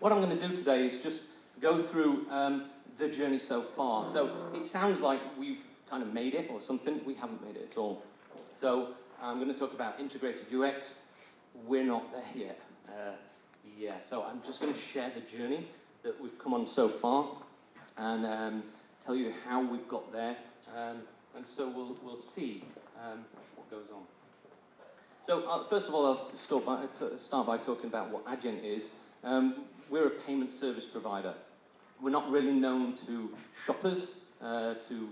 what I'm going to do today is just go through the journey so far. So it sounds like we've kind of made it or something. We haven't made it at all. So I'm going to talk about integrated UX. We're not there yet. So I'm just going to share the journey that we've come on so far and tell you how we've got there. And so we'll see what goes on. So first of all, I'll start by talking about what Adyen is. We're a payment service provider. We're not really known to shoppers, to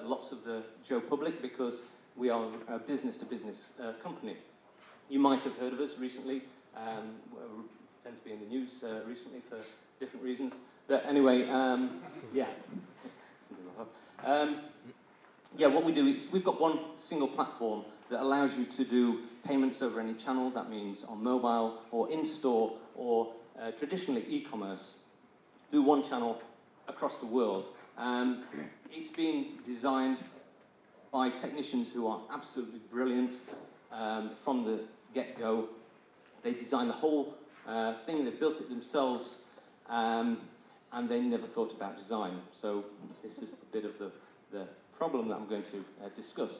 lots of the Joe public, because we are a business-to-business company. You might have heard of us recently. We tend to be in the news recently for different reasons. But anyway, what we do is we've got one single platform that allows you to do payments over any channel. That means on mobile or in-store or traditionally e-commerce through one channel across the world. It's been designed by technicians who are absolutely brilliant from the get-go. They designed the whole thing, they built it themselves, and they never thought about design. So this is the bit of the problem that I'm going to discuss.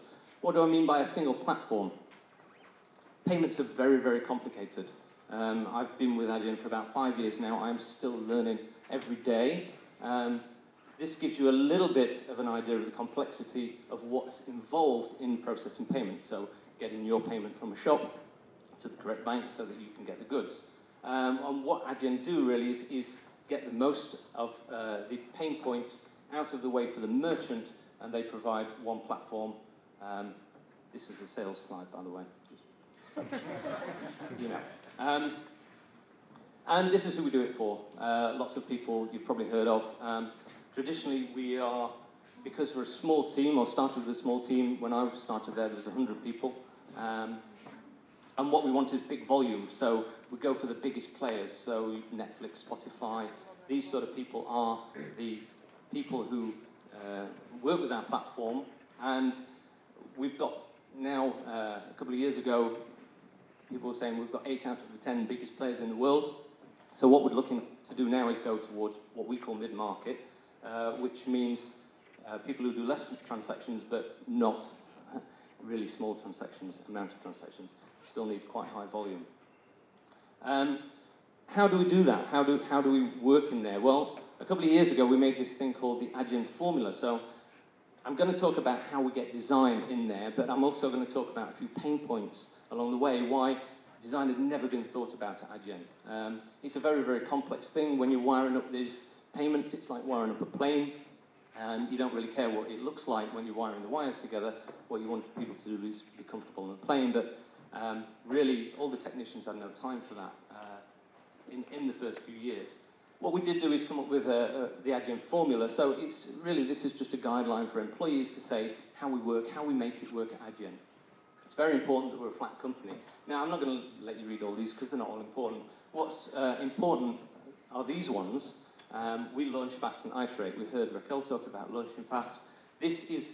What do I mean by a single platform? Payments are very, very complicated. I've been with Adyen for about 5 years now. I'm still learning every day. This gives you a little bit of an idea of the complexity of what's involved in processing payments. So getting your payment from a shop to the correct bank so that you can get the goods. And what Adyen do really is get the most of the pain points out of the way for the merchant, and they provide one platform. This is a sales slide, by the way. Just you know. And this is who we do it for. Lots of people you've probably heard of. Traditionally, we are, because we're a small team, or started with a small team. When I started there was 100 people. And what we want is big volume. So we go for the biggest players. So Netflix, Spotify, these sort of people are the people who work with our platform. And we've got now, a couple of years ago, people were saying we've got 8 out of the 10 biggest players in the world. So what we're looking to do now is go towards what we call mid-market, which means people who do less transactions, but not really small transactions, amount of transactions, still need quite high volume. How do we do that? How do we work in there? Well, a couple of years ago, we made this thing called the Aegean Formula. So I'm going to talk about how we get design in there, but I'm also going to talk about a few pain points along the way, why design had never been thought about at Adyen. It's a very, very complex thing. When you're wiring up these payments, it's like wiring up a plane, and you don't really care what it looks like when you're wiring the wires together. What you want people to do is be comfortable on the plane, but really, all the technicians had no time for that in the first few years. What we did do is come up with the Aegean Formula. So it's really, this is just a guideline for employees to say how we work, how we make it work at Adyen. It's very important that we're a flat company. Now, I'm not going to let you read all these because they're not all important. What's important are these ones. We launch fast and iterate. We heard Raquel talk about launching fast. This is,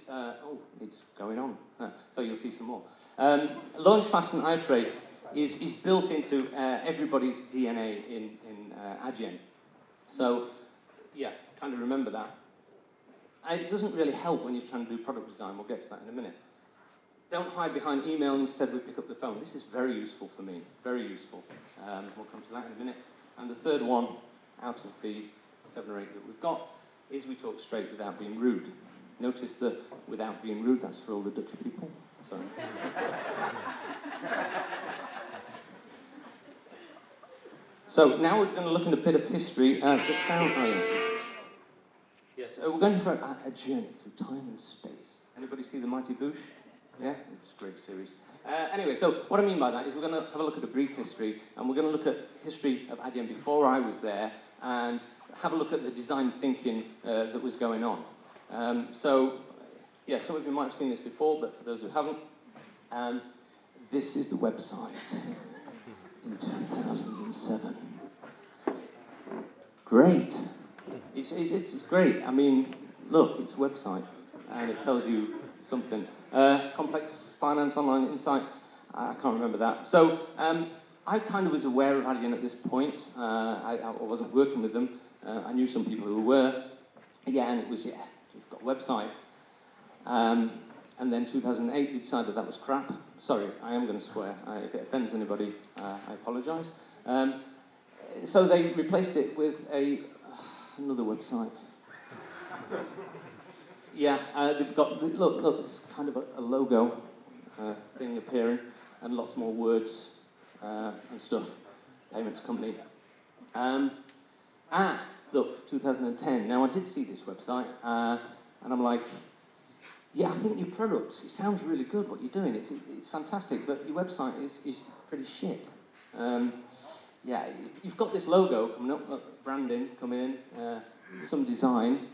it's going on, so you'll see some more. Launch fast and iterate is built into everybody's DNA in Adyen. So, yeah, kind of remember that. And it doesn't really help when you're trying to do product design. We'll get to that in a minute. Don't hide behind email, instead we pick up the phone. This is very useful for me, very useful. We'll come to that in a minute. And the third one, out of the 7 or 8 that we've got, is we talk straight without being rude. Notice that without being rude, that's for all the Dutch people. Sorry. So now we're going to look at a bit of history. Yes, we're going for a journey through time and space. Anybody see The Mighty Boosh? Yeah, it's a great series. Anyway, so what I mean by that is we're going to have a look at a brief history, and we're going to look at history of Adyen before I was there, and have a look at the design thinking that was going on. Yeah, some of you might have seen this before, but for those who haven't, this is the website in 2007. Great. It's great. I mean, look, it's a website, and it tells you something. Complex finance online insight. I can't remember that. So I kind of was aware of Adyen at this point. I wasn't working with them. I knew some people who were. Yeah, and it was, yeah, you've got a website. And then 2008, we decided that was crap. Sorry, I am going to swear. If it offends anybody, I apologise. So they replaced it with another website. Yeah, they've got, look, it's kind of a logo thing appearing, and lots more words and stuff. Payments company. Look, 2010. Now, I did see this website, and I'm like, yeah, I think your products, it sounds really good what you're doing. It's fantastic, but your website is pretty shit. Yeah, you've got this logo coming up, branding coming in, some design.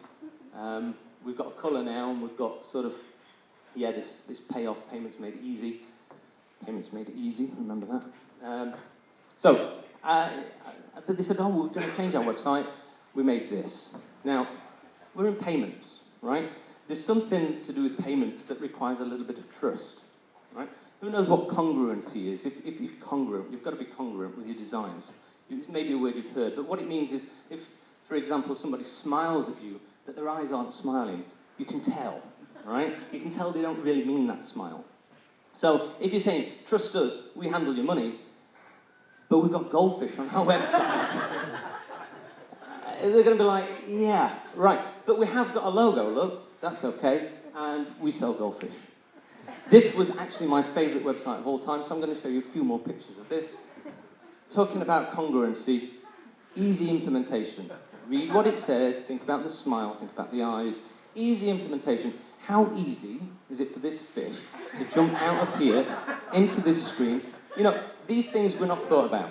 We've got a colour now, and we've got sort of, yeah, this payoff, payments made it easy. Payments made it easy, remember that. But they said, oh, we're going to change our website. We made this. Now, we're in payments, right? There's something to do with payments that requires a little bit of trust, right? Who knows what congruency is? If you're congruent, you've got to be congruent with your designs. It's maybe a word you've heard, but what it means is if, for example, somebody smiles at you, but their eyes aren't smiling, you can tell, right? You can tell they don't really mean that smile. So if you're saying, trust us, we handle your money, but we've got goldfish on our website, they're going to be like, yeah, right, but we have got a logo, look, that's okay, and we sell goldfish. This was actually my favourite website of all time, so I'm going to show you a few more pictures of this. Talking about congruency, easy implementation. Read what it says, think about the smile, think about the eyes. Easy implementation. How easy is it for this fish to jump out of here into this screen? You know, these things were not thought about.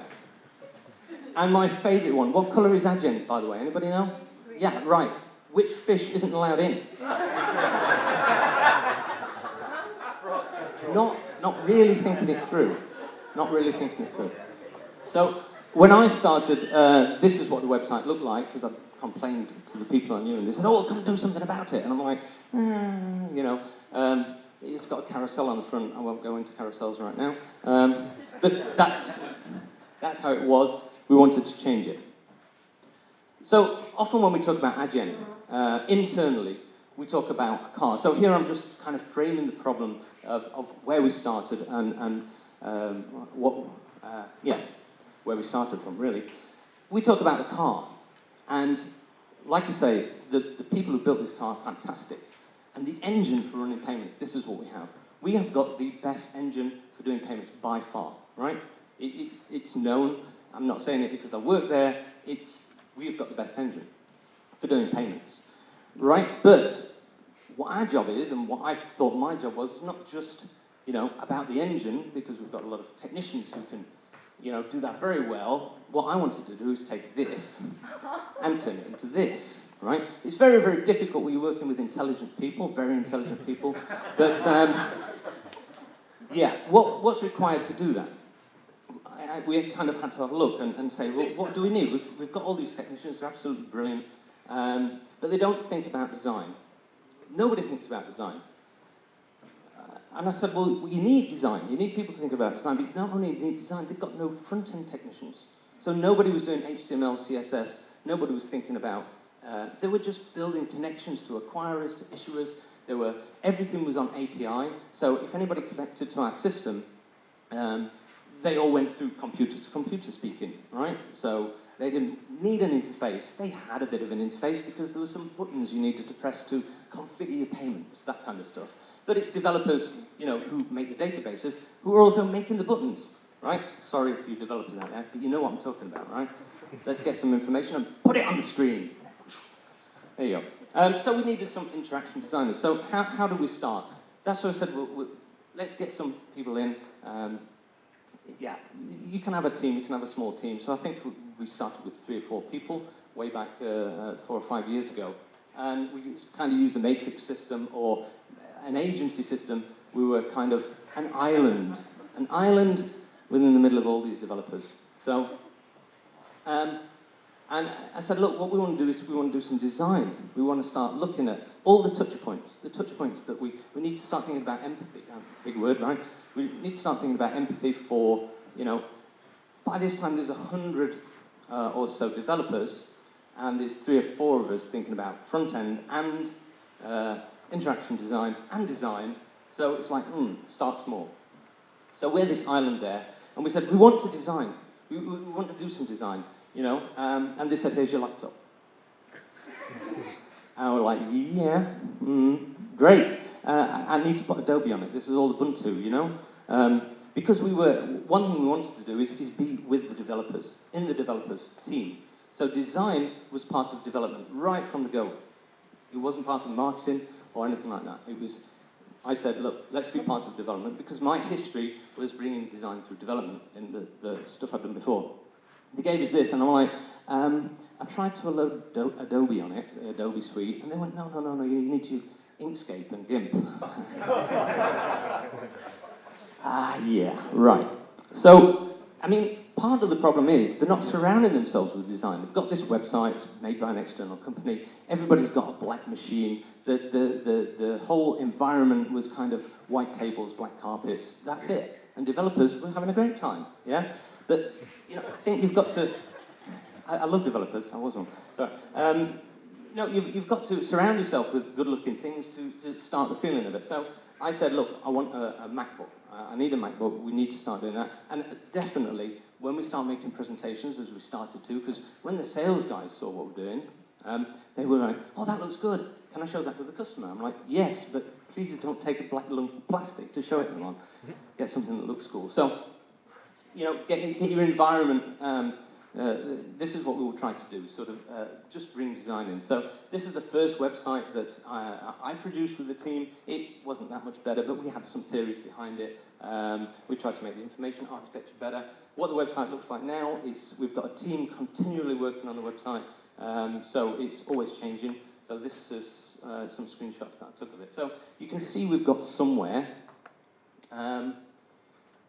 And my favourite one, what colour is Adyen, by the way? Anybody know? Green. Yeah, right. Which fish isn't allowed in? Not really thinking it through. Not really thinking it through. So when I started, this is what the website looked like, because I complained to the people I knew, and they said, oh, come do something about it. And I'm like, you know, it's got a carousel on the front. I won't go into carousels right now. But that's how it was. We wanted to change it. So often when we talk about Adyen, internally, we talk about a car. So here I'm just kind of framing the problem of where we started and where we started from, really. We talk about the car. And like I say, the people who built this car are fantastic. And the engine for running payments, this is what we have. We have got the best engine for doing payments by far, right? It's known. I'm not saying it because I work there. We've got the best engine for doing payments, right? But what our job is, and what I thought my job was, not just, you know, about the engine, because we've got a lot of technicians who can, you know, do that very well. What I wanted to do is take this and turn it into this, right? It's very, very difficult when you're working with intelligent people, very intelligent people. But, yeah, what's required to do that? We kind of had to have a look and say, well, what do we need? We've got all these technicians, they're absolutely brilliant, but they don't think about design. Nobody thinks about design. And I said, well, you need design. You need people to think about design, but you not only need design, they've got no front-end technicians. So nobody was doing HTML, CSS. Nobody was thinking about, they were just building connections to acquirers, to issuers. Everything was on API. So if anybody connected to our system, they all went through computer-to-computer speaking, right? So they didn't need an interface. They had a bit of an interface because there were some buttons you needed to press to configure your payments, that kind of stuff. But it's developers, you know, who make the databases, who are also making the buttons, right? Sorry if you developers out there, but you know what I'm talking about, right? Let's get some information and put it on the screen. There you go. So we needed some interaction designers. So how do we start? That's what I said, let's get some people in. Yeah, you can have a team, you can have a small team. So I think we started with 3 or 4 people way back 4 or 5 years ago. And we kind of used the matrix system or an agency system. We were kind of an island within the middle of all these developers. So, and I said, look, what we want to do is we want to do some design. We want to start looking at all the touch points that we need to start thinking about empathy. Big word, right? We need to start thinking about empathy for, you know, by this time, there's 100 or so developers, and there's 3 or 4 of us thinking about front end and interaction design and design. So it's like, start small. So we're this island there, and we said, we want to design. We want to do some design, you know. And they said, here's your laptop. And we're like, yeah, great. I need to put Adobe on it. This is all Ubuntu, you know. Because one thing we wanted to do is be with the developers, in the developers team. So design was part of development right from the go. It wasn't part of marketing or anything like that. I said, look, let's be part of development, because my history was bringing design through development in the stuff I'd done before. They gave us this, and I'm like, I tried to load Adobe on it, the Adobe suite, and they went, no, you need to use Inkscape and GIMP. Yeah, right. So, I mean, part of the problem is they're not surrounding themselves with design. They've got this website, it's made by an external company. Everybody's got a black machine. The whole environment was kind of white tables, black carpets. That's it. And developers were having a great time. Yeah. But you know, I think you've got to. I love developers. I was one. Sorry. You know, you've got to surround yourself with good-looking things to start the feeling of it. So I said, look, I want a MacBook. I need a MacBook. We need to start doing that. And definitely, when we start making presentations, as we started to, because when the sales guys saw what we're doing, they were like, oh, that looks good. Can I show that to the customer? I'm like, yes, but please don't take a black lump of plastic to show it them on. Get something that looks cool. So, you know, get your environment. This is what we were trying to do, sort of just bring design in. So this is the first website that I produced with the team. It wasn't that much better, but we had some theories behind it. We tried to make the information architecture better. What the website looks like now is we've got a team continually working on the website, so it's always changing. So this is some screenshots that I took of it. So you can see we've got somewhere.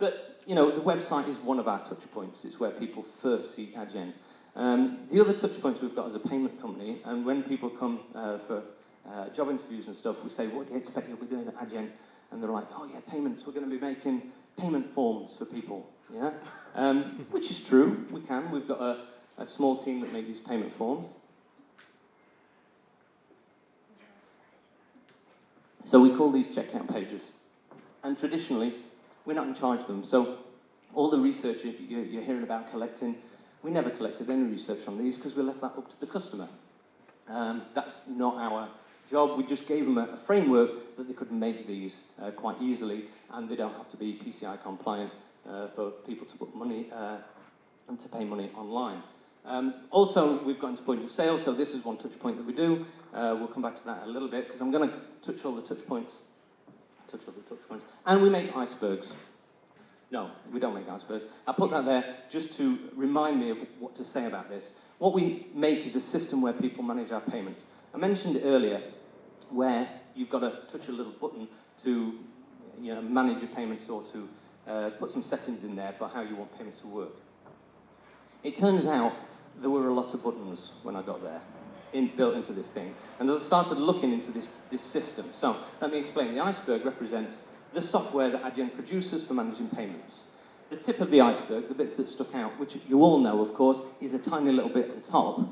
But, you know, the website is one of our touch points. It's where people first see Adyen. The other touch points we've got as a payment company, and when people come for job interviews and stuff, we say, what do you expect you'll be doing at Adyen? And they're like, oh yeah, payments, we're going to be making payment forms for people, yeah? Which is true, we can. We've got a small team that make these payment forms. So we call these checkout pages. And traditionally, we're not in charge of them. So all the research you're hearing about collecting, we never collected any research on these because we left that up to the customer. That's not our job. We just gave them a framework that they could make these quite easily, and they don't have to be PCI compliant for people to put money and to pay money online. Also, we've got into point of sale, so this is one touch point that we do. We'll come back to that in a little bit, because I'm going to touch all the touch points. And we make icebergs. No, we don't make icebergs. I put that there just to remind me of what to say about this. What we make is a system where people manage our payments. I mentioned earlier where you've got to touch a little button to manage your payments, or to put some settings in there for how you want payments to work. It turns out there were a lot of buttons when I got there, built into this thing. And as I started looking into this system, so let me explain. The iceberg represents the software that Adyen produces for managing payments. The tip of the iceberg, the bits that stuck out, which you all know, of course, is a tiny little bit on top.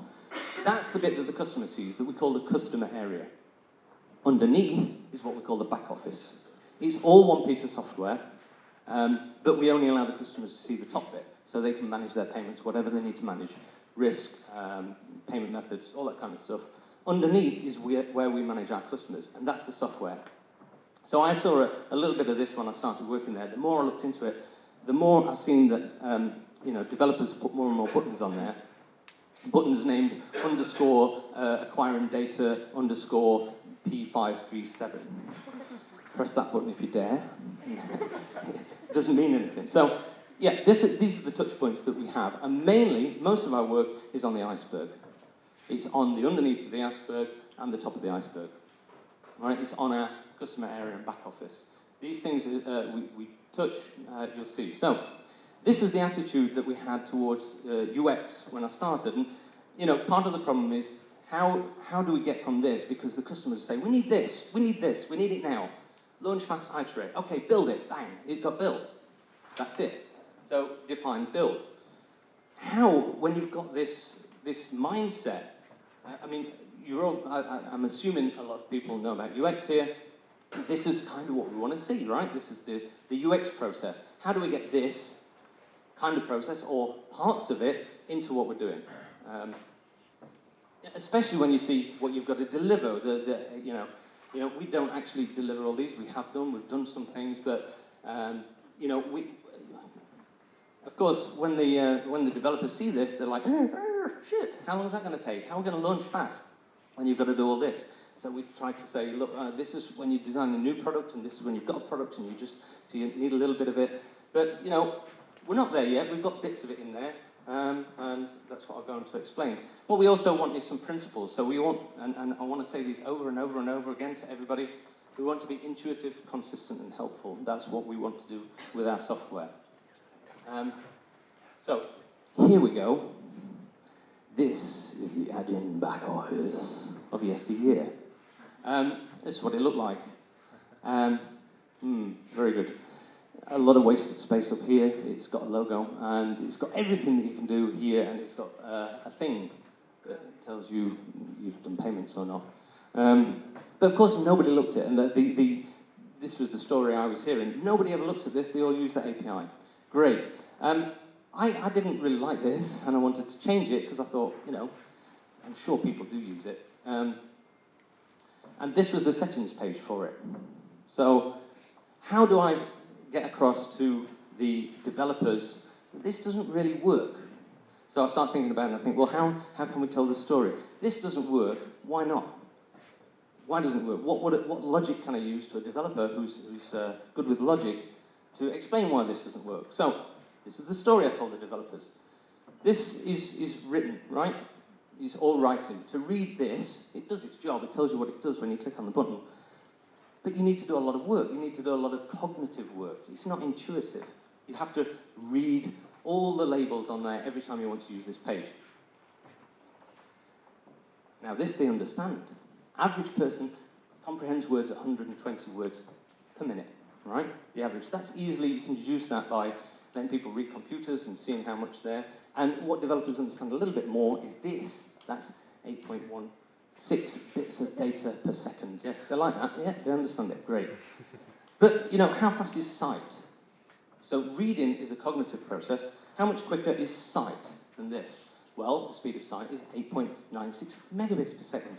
That's the bit that the customer sees, that we call the customer area. Underneath is what we call the back office. It's all one piece of software, but we only allow the customers to see the top bit, so they can manage their payments, whatever they need to manage. Risk, payment methods, all that kind of stuff. Underneath is where we manage our customers, and that's the software. So I saw a little bit of this when I started working there. The more I looked into it, the more I've seen that developers put more and more buttons on there. Buttons named underscore acquiring data underscore P537. Press that button if you dare. It doesn't mean anything. So yeah, these are the touch points that we have, and mainly, most of our work is on the iceberg. It's on the underneath of the iceberg and the top of the iceberg. Right? It's on our customer area and back office. These things we touch, you'll see. So this is the attitude that we had towards UX when I started, and part of the problem is how do we get from this, because the customers say, we need this, we need this, we need it now. Launch fast, iterate. Okay, build it, bang, it got built. That's it. So define build. how, when you've got this mindset, I mean, I'm assuming a lot of people know about UX here. This is kind of what we want to see, right? This is the UX process. How do we get this kind of process, or parts of it, into what we're doing? Especially when you see what you've got to deliver. You know, we don't actually deliver all these. We have done. We've done some things, but you know, of course, when the developers see this, they're like, shit, how long is that going to take? How are we going to launch fast when you've got to do all this? So we try to say, look, this is when you design a new product, and this is when you've got a product, and so you need a little bit of it. But you know, we're not there yet. We've got bits of it in there, and that's what I'll go on to explain. What we also want is some principles. So we want, and I want to say these over and over and over again to everybody, we want to be intuitive, consistent, and helpful. That's what we want to do with our software. So here we go. This is the Adyen back office of yesteryear. This is what it looked like. Very good. A lot of wasted space up here. It's got a logo, and it's got everything that you can do here, and it's got a thing that tells you you've done payments or not. But of course, nobody looked at it, and this was the story I was hearing. Nobody ever looks at this. They all use that API. Great. I didn't really like this, and I wanted to change it because I thought, you know, I'm sure people do use it. And this was the settings page for it. So how do I get across to the developers that this doesn't really work? So I start thinking about it, and I think, well, how can we tell the story? This doesn't work. Why not? Why doesn't it work? What logic can I use to a developer who's good with logic to explain why this doesn't work? So this is the story I told the developers. This is written, right? It's all writing. To read this, it does its job. It tells you what it does when you click on the button. But you need to do a lot of work. You need to do a lot of cognitive work. It's not intuitive. You have to read all the labels on there every time you want to use this page. Now this they understand. Average person comprehends words at 120 words per minute, right? The average. That's easily, you can deduce that by letting people read computers and seeing how much there. And what developers understand a little bit more is this. That's 8.16 bits of data per second. Yes, they like that. Yeah, they understand it. Great. But, you know, how fast is sight? So reading is a cognitive process. How much quicker is sight than this? Well, the speed of sight is 8.96 megabits per second.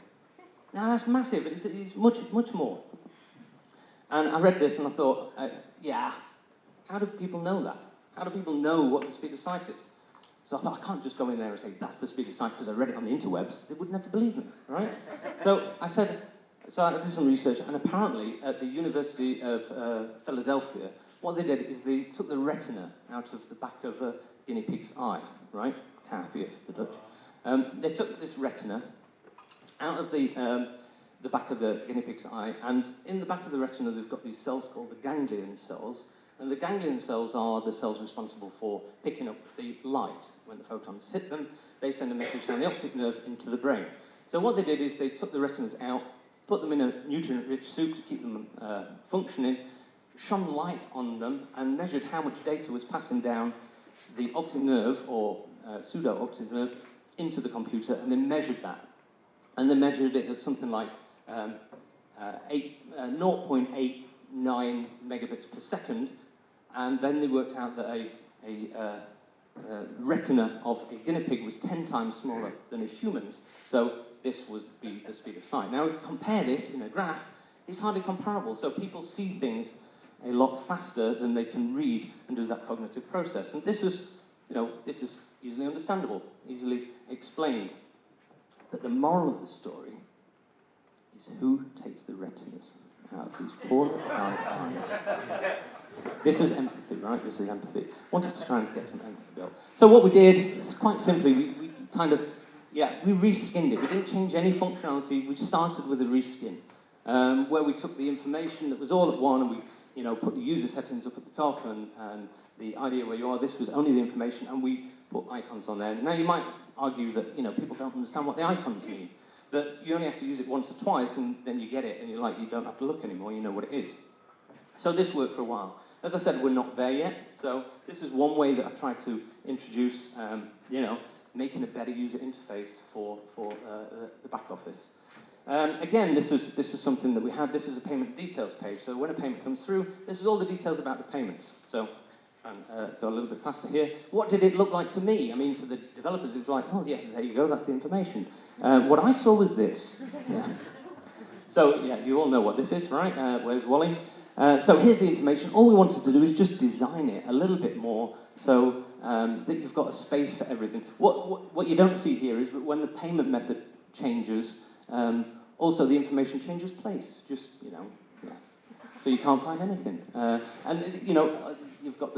Now, that's massive. It's much, much more. And I read this and I thought, yeah, how do people know that? How do people know what the speed of sight is? So I thought, I can't just go in there and say, that's the speed of sight because I read it on the interwebs. They would never believe me, right? So I did some research, and apparently at the University of Philadelphia, what they did is they took the retina out of the back of a guinea pig's eye, right? Calfie for the Dutch. They took this retina out of the back of the guinea pig's eye, and in the back of the retina they've got these cells called the ganglion cells, and the ganglion cells are the cells responsible for picking up the light. When the photons hit them, they send a message down the optic nerve into the brain. So what they did is they took the retinas out, put them in a nutrient-rich soup to keep them functioning, shone light on them, and measured how much data was passing down the optic nerve, or pseudo-optic nerve, into the computer, and they measured that. And they measured it at something like 0.89 megabits per second, and then they worked out that a retina of a guinea pig was 10 times smaller than a human's, so this would be the speed of sight. Now, if you compare this in a graph, it's hardly comparable, so people see things a lot faster than they can read and do that cognitive process. And this is, you know, this is easily understandable, easily explained. But the moral of the story is who takes the retinas out of these poor little guys' eyes. This is empathy, right? This is empathy. Wanted to try and get some empathy built. So what we did is quite simply, we kind of, we reskinned it. We didn't change any functionality. We started with a reskin, where we took the information that was all at one, and we, you know, put the user settings up at the top, and the idea where you are. This was only the information, and we put icons on there. Now you might argue that, you know, people don't understand what the icons mean, but you only have to use it once or twice, and then you get it, and you're like, you don't have to look anymore. You know what it is. So this worked for a while. As I said, we're not there yet, so this is one way that I tried to introduce, making a better user interface for the back office. Again, this is something that we had. This is a payment details page. So when a payment comes through, this is all the details about the payments. So, go a little bit faster here. What did it look like to me? I mean, to the developers, it was like, oh yeah, there you go, that's the information. What I saw was this. Yeah. So yeah, you all know what this is, right? Where's Wally? So here's the information. All we wanted to do is just design it a little bit more so that you've got a space for everything. What you don't see here is that when the payment method changes, also the information changes place. Just, yeah. So you can't find anything. And, you've got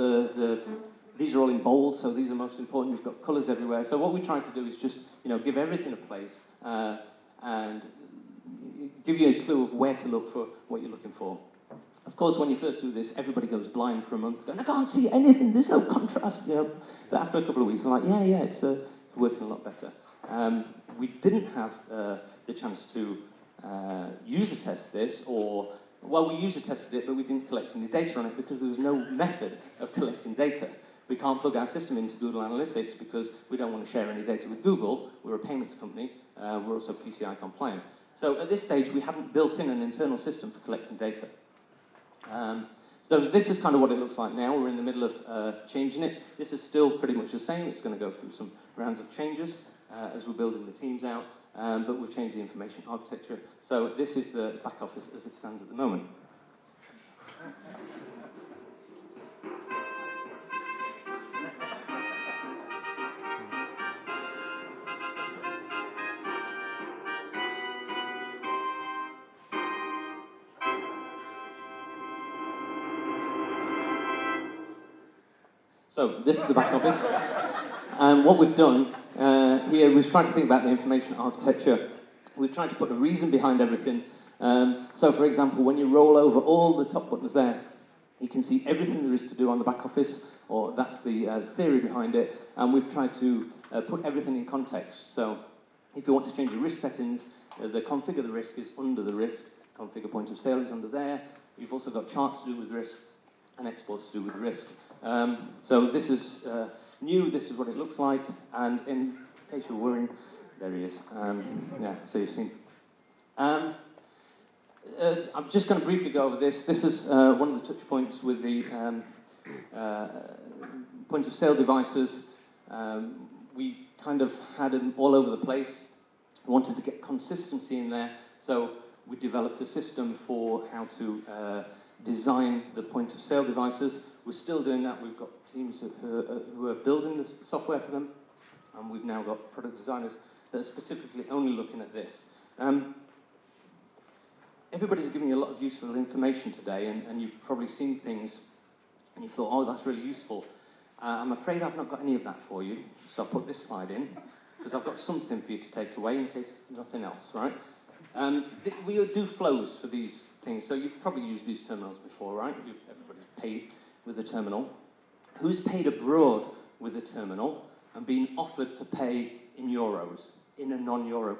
these are all in bold, so these are most important. You've got colours everywhere. So what we tried to do is just, give everything a place and give you a clue of where to look for what you're looking for. Of course, when you first do this, everybody goes blind for a month, going, I can't see anything, there's no contrast, But after a couple of weeks, I'm like, yeah, it's working a lot better. We didn't have the chance to user test this, we user tested it, but we didn't collect any data on it because there was no method of collecting data. We can't plug our system into Google Analytics because we don't want to share any data with Google. We're a payments company. We're also PCI compliant. So at this stage, we haven't built in an internal system for collecting data. So this is kind of what it looks like now. We're in the middle of changing it. This is still pretty much the same. It's going to go through some rounds of changes as we're building the teams out, but we've changed the information architecture. So this is the back office as it stands at the moment. So this is the back office, and what we've done here, we've tried to think about the information architecture. We've tried to put a reason behind everything. So for example, when you roll over all the top buttons there, you can see everything there is to do on the back office, or that's the theory behind it, and we've tried to put everything in context. So if you want to change your risk settings, the configure the risk is under the risk, configure point of sale is under there. You've also got charts to do with risk, and exports to do with risk. So this is new, this is what it looks like, and in case you're worrying, there he is. So you've seen. I'm just going to briefly go over this. This is one of the touch points with the point of sale devices. We kind of had them all over the place. We wanted to get consistency in there, so we developed a system for how to design the point of sale devices. We're still doing that. We've got teams who are building the software for them, and we've now got product designers that are specifically only looking at this. Everybody's giving you a lot of useful information today, and you've probably seen things, and you've thought, oh, that's really useful. I'm afraid I've not got any of that for you, so I'll put this slide in, because I've got something for you to take away in case nothing else, right? We do flows for these things, so you've probably used these terminals before, right? Everybody's paid with a terminal. Who's paid abroad with a terminal and been offered to pay in euros in a non-euro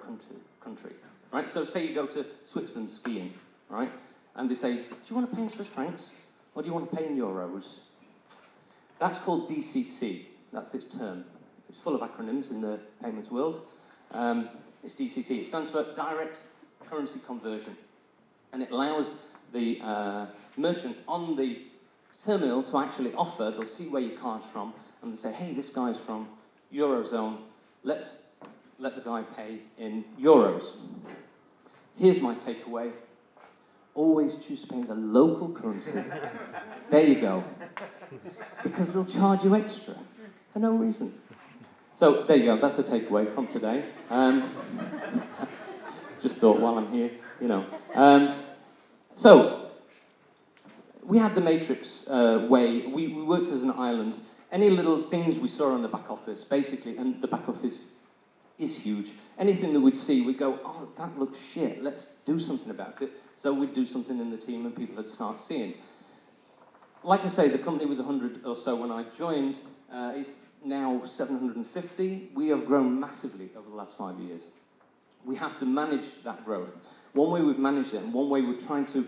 country, right? So say you go to Switzerland skiing, right? And they say, do you want to pay in Swiss francs or do you want to pay in euros? That's called DCC. That's its term. It's full of acronyms in the payments world. It's DCC. It stands for Direct Currency Conversion. And it allows the merchant on the terminal to actually offer, they'll see where your card's from, and they say, hey, this guy's from Eurozone, let's let the guy pay in euros. Here's my takeaway. Always choose to pay in the local currency. There you go. Because they'll charge you extra for no reason. So there you go, that's the takeaway from today. Just thought while I'm here, So, we had the matrix way. We worked as an island. Any little things we saw on the back office, basically, and the back office is huge. Anything that we'd see, we'd go, oh, that looks shit, let's do something about it. So we'd do something in the team and people would start seeing. Like I say, the company was 100 or so when I joined. It's now 750. We have grown massively over the last 5 years. We have to manage that growth. One way we've managed it, and one way we're trying to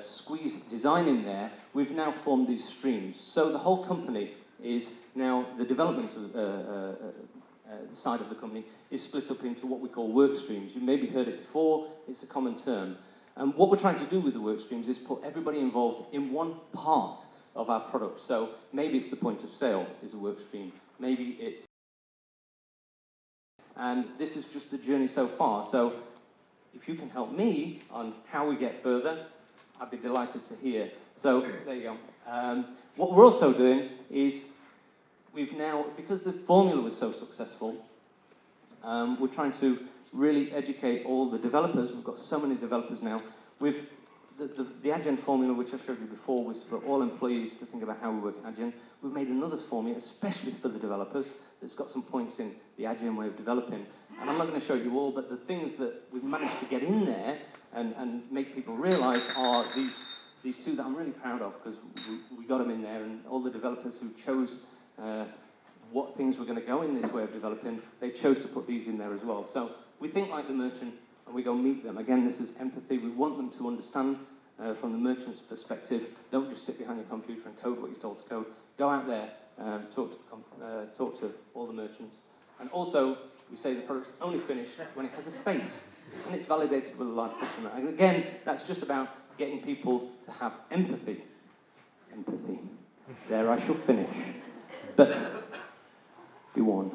squeeze design in there, we've now formed these streams. So the whole company is now, the development side of the company is split up into what we call work streams. You maybe heard it before, it's a common term. And what we're trying to do with the work streams is put everybody involved in one part of our product. So maybe it's the point of sale is a work stream. Maybe it's... And this is just the journey so far. So if you can help me on how we get further, I'd be delighted to hear. So there you go. What we're also doing is we've now, because the formula was so successful, we're trying to really educate all the developers. We've got so many developers now. With the Adyen formula, which I showed you before, was for all employees to think about how we work at Adyen. We've made another formula, especially for the developers, that's got some points in the Adyen way of developing. And I'm not going to show you all, but the things that we've managed to get in there and make people realize are these two that I'm really proud of, because we got them in there, and all the developers who chose what things were going to go in this way of developing, they chose to put these in there as well. So we think like the merchant, and we go meet them. Again, this is empathy. We want them to understand from the merchant's perspective. Don't just sit behind your computer and code what you're told to code. Go out there, talk to all the merchants. And also, we say the product's only finished when it has a face, and it's validated with a live customer. And again, that's just about getting people to have empathy. Empathy. There I shall finish. But be warned.